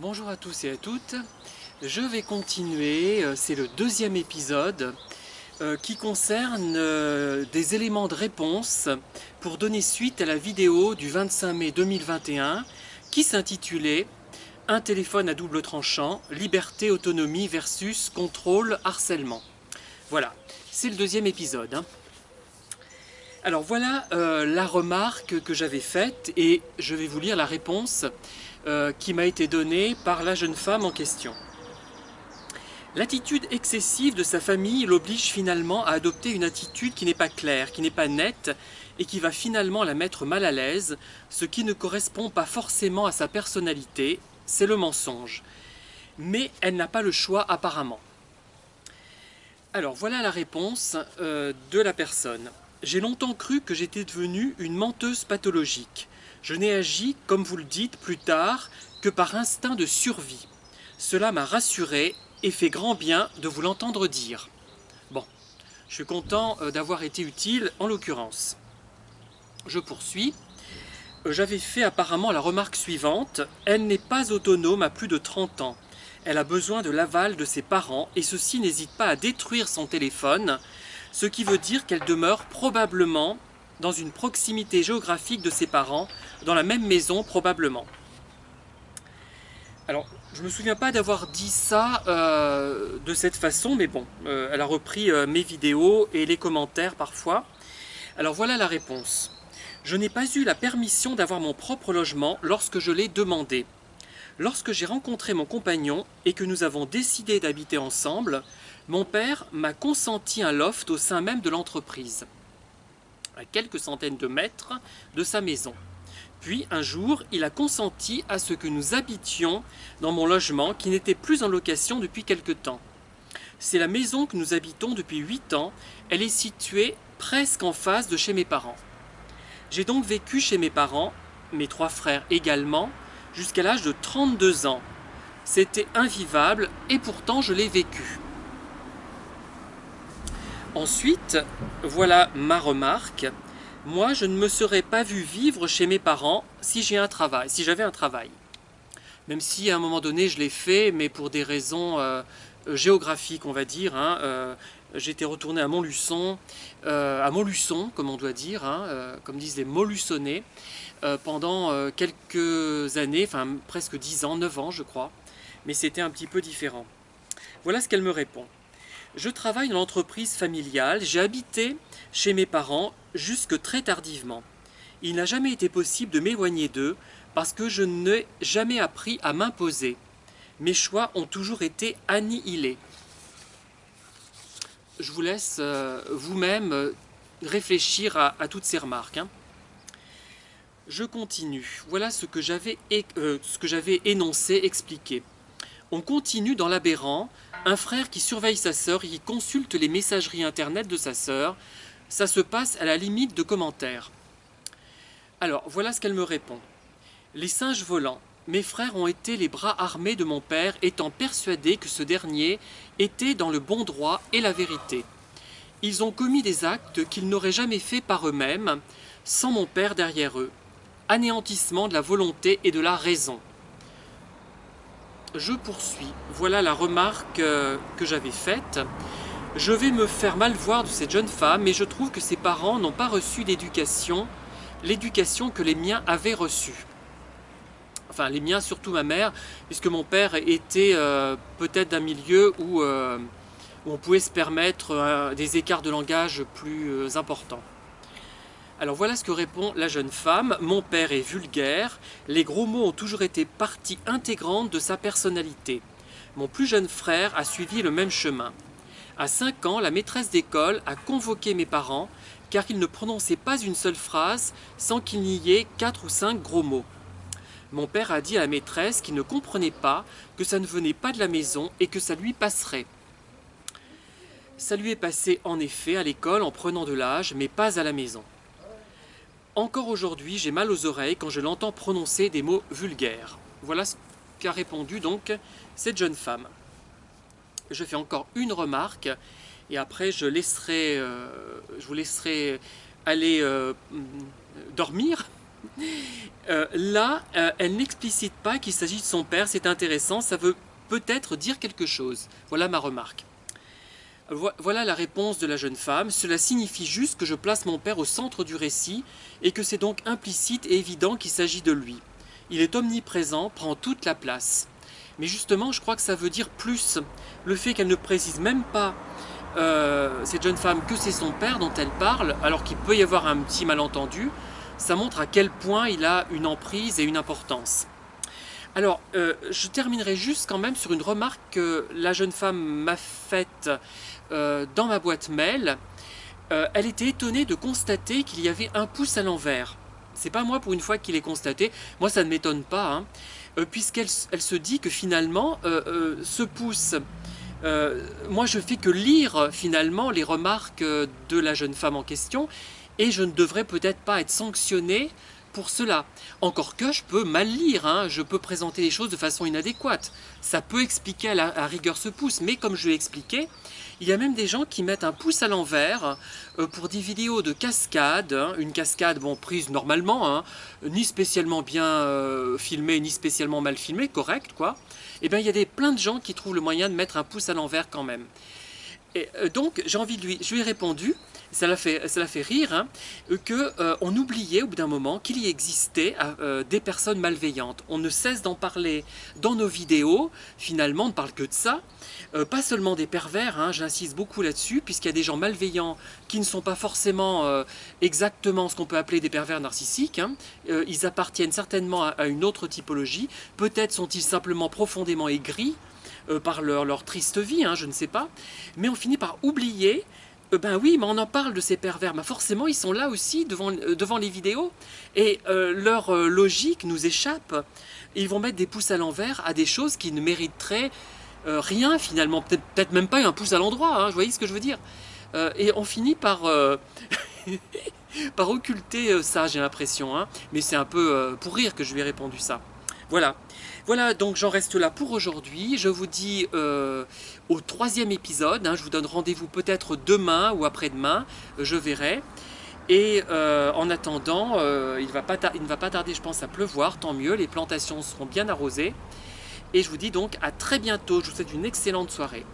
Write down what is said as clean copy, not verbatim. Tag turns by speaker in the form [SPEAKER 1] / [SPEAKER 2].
[SPEAKER 1] Bonjour à tous et à toutes. Je vais continuer, c'est le deuxième épisode qui concerne des éléments de réponse pour donner suite à la vidéo du 25 mai 2021 qui s'intitulait Un téléphone à double tranchant, liberté, autonomie versus contrôle, harcèlement. Voilà, c'est le deuxième épisode. Alors voilà la remarque que j'avais faite et je vais vous lire la réponse qui m'a été donnée par la jeune femme en question. L'attitude excessive de sa famille l'oblige finalement à adopter une attitude qui n'est pas claire, qui n'est pas nette et qui va finalement la mettre mal à l'aise, ce qui ne correspond pas forcément à sa personnalité, c'est le mensonge. Mais elle n'a pas le choix apparemment. Alors voilà la réponse de la personne. J'ai longtemps cru que j'étais devenue une menteuse pathologique. Je n'ai agi, comme vous le dites plus tard, que par instinct de survie. Cela m'a rassuré et fait grand bien de vous l'entendre dire. Bon, je suis content d'avoir été utile en l'occurrence. Je poursuis. J'avais fait apparemment la remarque suivante. Elle n'est pas autonome à plus de 30 ans. Elle a besoin de l'aval de ses parents et ceux-ci n'hésitent pas à détruire son téléphone, ce qui veut dire qu'elle demeure probablement dans une proximité géographique de ses parents, dans la même maison probablement. Alors, je ne me souviens pas d'avoir dit ça de cette façon, mais bon, elle a repris mes vidéos et les commentaires parfois. Alors voilà la réponse. Je n'ai pas eu la permission d'avoir mon propre logement lorsque je l'ai demandé. Lorsque j'ai rencontré mon compagnon et que nous avons décidé d'habiter ensemble, mon père m'a consenti un loft au sein même de l'entreprise, à quelques centaines de mètres de sa maison. Puis un jour, il a consenti à ce que nous habitions dans mon logement qui n'était plus en location depuis quelque temps. C'est la maison que nous habitons depuis 8 ans, elle est située presque en face de chez mes parents. J'ai donc vécu chez mes parents, mes 3 frères également, jusqu'à l'âge de 32 ans. C'était invivable et pourtant je l'ai vécu. Ensuite, voilà ma remarque. Moi, je ne me serais pas vu vivre chez mes parents si j'avais un travail. Même si à un moment donné je l'ai fait, mais pour des raisons géographiques, on va dire. J'étais retourné à Montluçon, comme on doit dire, comme disent les Montluçonnais, pendant quelques années, enfin presque 10 ans, 9 ans je crois, mais c'était un petit peu différent. Voilà ce qu'elle me répond. Je travaille dans l'entreprise familiale, j'ai habité chez mes parents jusque très tardivement. Il n'a jamais été possible de m'éloigner d'eux parce que je n'ai jamais appris à m'imposer. Mes choix ont toujours été annihilés. Je vous laisse vous-même réfléchir à toutes ces remarques. Je continue. Voilà ce que j'avais énoncé, expliqué. On continue dans l'aberrant. Un frère qui surveille sa sœur et qui consulte les messageries internet de sa sœur. Ça se passe à la limite de commentaires. Alors, voilà ce qu'elle me répond. Les singes volants. Mes frères ont été les bras armés de mon père, étant persuadés que ce dernier était dans le bon droit et la vérité. Ils ont commis des actes qu'ils n'auraient jamais faits par eux-mêmes, sans mon père derrière eux. Anéantissement de la volonté et de la raison. Je poursuis. Voilà la remarque que j'avais faite. Je vais me faire mal voir de cette jeune femme, mais je trouve que ses parents n'ont pas reçu l'éducation que les miens avaient reçue. Enfin, les miens, surtout ma mère, puisque mon père était peut-être d'un milieu où on pouvait se permettre des écarts de langage plus importants. Alors voilà ce que répond la jeune femme. Mon père est vulgaire, les gros mots ont toujours été partie intégrante de sa personnalité. Mon plus jeune frère a suivi le même chemin. À 5 ans, la maîtresse d'école a convoqué mes parents car ils ne prononçaient pas une seule phrase sans qu'il n'y ait 4 ou 5 gros mots. Mon père a dit à la maîtresse qu'il ne comprenait pas, que ça ne venait pas de la maison et que ça lui passerait. Ça lui est passé en effet à l'école en prenant de l'âge, mais pas à la maison. Encore aujourd'hui, j'ai mal aux oreilles quand je l'entends prononcer des mots vulgaires. Voilà ce qu'a répondu donc cette jeune femme. Je fais encore une remarque et après je vous laisserai aller dormir. Là, elle n'explicite pas qu'il s'agit de son père, c'est intéressant, ça veut peut-être dire quelque chose. Voilà ma remarque. Voilà la réponse de la jeune femme. Cela signifie juste que je place mon père au centre du récit et que c'est donc implicite et évident qu'il s'agit de lui. Il est omniprésent, prend toute la place. Mais justement, je crois que ça veut dire plus. Le fait qu'elle ne précise même pas, cette jeune femme, que c'est son père dont elle parle, alors qu'il peut y avoir un petit malentendu, ça montre à quel point il a une emprise et une importance. Alors, je terminerai juste quand même sur une remarque que la jeune femme m'a faite dans ma boîte mail. Elle était étonnée de constater qu'il y avait un pouce à l'envers. C'est pas moi pour une fois qui l'ai constaté, moi ça ne m'étonne pas, hein, puisqu'elle se dit que finalement ce pouce, moi je fais que lire finalement les remarques de la jeune femme en question, et je ne devrais peut-être pas être sanctionné pour cela. Encore que je peux mal lire, hein, je peux présenter les choses de façon inadéquate. Ça peut expliquer à rigueur ce pouce, mais comme je l'ai expliqué, il y a même des gens qui mettent un pouce à l'envers pour des vidéos de cascade, hein, une cascade bon, prise normalement, hein, ni spécialement bien filmée, ni spécialement mal filmée, correct quoi. Et bien il y a plein de gens qui trouvent le moyen de mettre un pouce à l'envers quand même. Et, donc j'ai envie de je lui ai répondu, ça l'a fait rire, hein, qu'on oubliait au bout d'un moment qu'il y existait des personnes malveillantes. On ne cesse d'en parler dans nos vidéos, finalement on ne parle que de ça, pas seulement des pervers, hein, j'insiste beaucoup là-dessus, puisqu'il y a des gens malveillants qui ne sont pas forcément exactement ce qu'on peut appeler des pervers narcissiques, hein. Ils appartiennent certainement à une autre typologie, peut-être sont-ils simplement profondément aigris, par leur triste vie, hein, je ne sais pas, mais on finit par oublier, ben oui, mais on en parle de ces pervers, ben forcément ils sont là aussi devant les vidéos, et leur logique nous échappe, ils vont mettre des pouces à l'envers à des choses qui ne mériteraient rien finalement, peut-être même pas un pouce à l'endroit, hein, vous voyez ce que je veux dire, et on finit par... par occulter ça, j'ai l'impression, hein, mais c'est un peu pour rire que je lui ai répondu ça. Voilà. Voilà, donc j'en reste là pour aujourd'hui. Je vous dis au 3e épisode. Hein, je vous donne rendez-vous peut-être demain ou après-demain. Je verrai. Et en attendant, il ne va pas tarder, je pense, à pleuvoir. Tant mieux, les plantations seront bien arrosées. Et je vous dis donc à très bientôt. Je vous souhaite une excellente soirée.